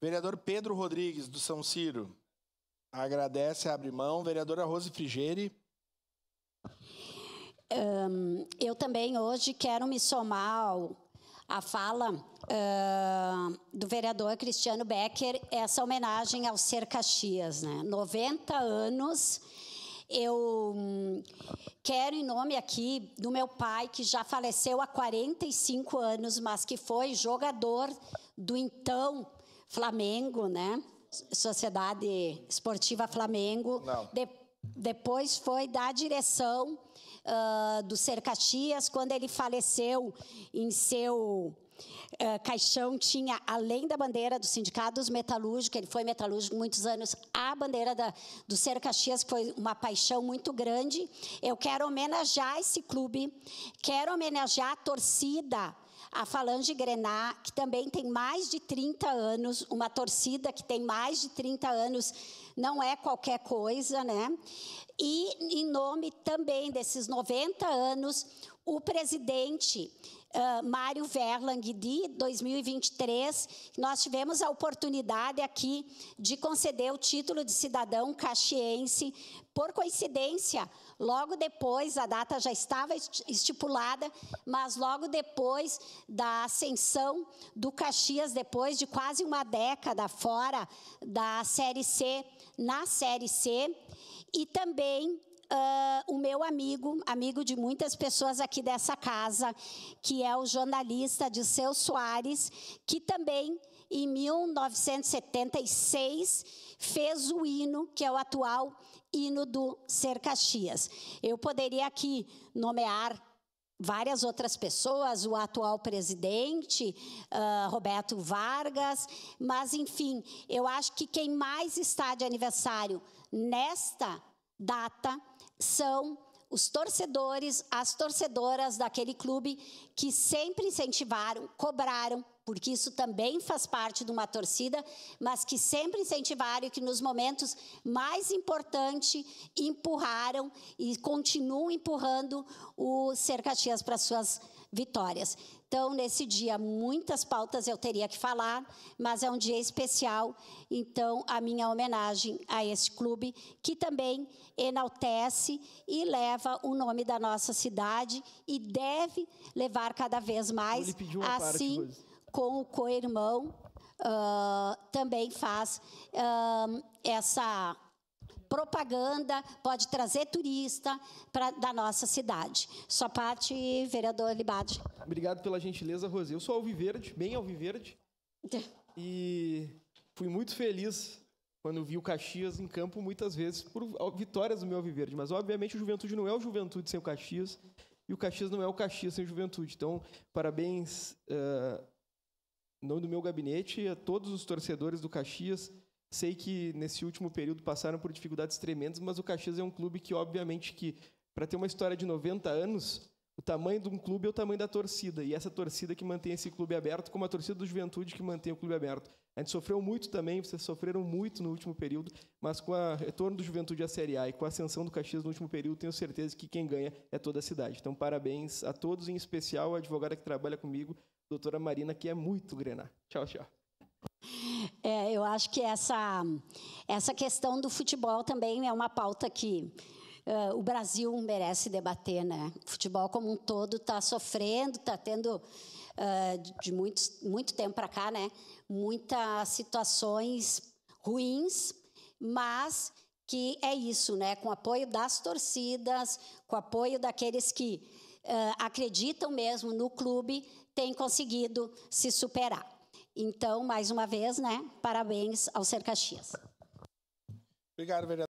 Vereador Pedro Rodrigues, do São Ciro. Agradece, abre mão. Vereadora Rose Frigeri. Eu também hoje quero me somar à fala do vereador Cristiano Becker, essa homenagem ao Ser Caxias, né? 90 anos. Eu quero, em nome aqui do meu pai, que já faleceu há 45 anos, mas que foi jogador do então Flamengo, né? Sociedade Esportiva Flamengo. Depois foi da direção do Ser Caxias. Quando ele faleceu, em seu caixão tinha, além da bandeira do Sindicato dos Metalúrgicos, ele foi metalúrgico muitos anos, a bandeira do Ser Caxias, que foi uma paixão muito grande. Eu quero homenagear esse clube, quero homenagear a torcida, a Falange Grená, que também tem mais de 30 anos, uma torcida que tem mais de 30 anos, não é qualquer coisa, né? E, em nome também desses 90 anos, o presidente Mário Verlang, de 2023, nós tivemos a oportunidade aqui de conceder o título de cidadão caxiense. Por coincidência, logo depois, a data já estava estipulada, mas logo depois da ascensão do Caxias, depois de quase uma década fora da Série C, na Série C, e também o meu amigo de muitas pessoas aqui dessa casa, que é o jornalista Dirceu Soares, que também, em 1976, fez o hino, que é o atual hino do Ser Caxias. Eu poderia aqui nomear várias outras pessoas, o atual presidente, Roberto Vargas, mas, enfim, eu acho que quem mais está de aniversário nesta data são os torcedores, as torcedoras daquele clube que sempre incentivaram, cobraram, porque isso também faz parte de uma torcida, mas que sempre incentivaram e que nos momentos mais importantes empurraram e continuam empurrando o Ser Caxias para suas vitórias. Então, nesse dia, muitas pautas eu teria que falar, mas é um dia especial, então, a minha homenagem a esse clube, que também enaltece e leva o nome da nossa cidade e deve levar cada vez mais, assim com o co-irmão, também faz essa propaganda, pode trazer turista da nossa cidade. Sua parte, vereador Libade. Obrigado pela gentileza, Rosê. Eu sou alviverde, bem alviverde, e fui muito feliz quando vi o Caxias em campo, muitas vezes, por vitórias do meu alviverde. Mas, obviamente, o Juventude não é o Juventude sem o Caxias, e o Caxias não é o Caxias sem o Juventude. Então, parabéns, em nome do meu gabinete, a todos os torcedores do Caxias. Sei que, nesse último período, passaram por dificuldades tremendas, mas o Caxias é um clube que, obviamente, para ter uma história de 90 anos, o tamanho de um clube é o tamanho da torcida, e essa torcida que mantém esse clube aberto, como a torcida do Juventude que mantém o clube aberto. A gente sofreu muito também, vocês sofreram muito no último período, mas com o retorno do Juventude à Série A e com a ascensão do Caxias no último período, tenho certeza que quem ganha é toda a cidade. Então, parabéns a todos, em especial a advogada que trabalha comigo, doutora Marina, que é muito grená. Tchau, tchau. Eu acho que essa questão do futebol também é uma pauta que o Brasil merece debater, né? O futebol como um todo está sofrendo, está tendo, de muito tempo para cá, né? Muitas situações ruins, mas que é isso, né? Com o apoio das torcidas, com o apoio daqueles que acreditam mesmo no clube, tem conseguido se superar. Então, mais uma vez, né? Parabéns ao Ser Caxias. Obrigado, vereador.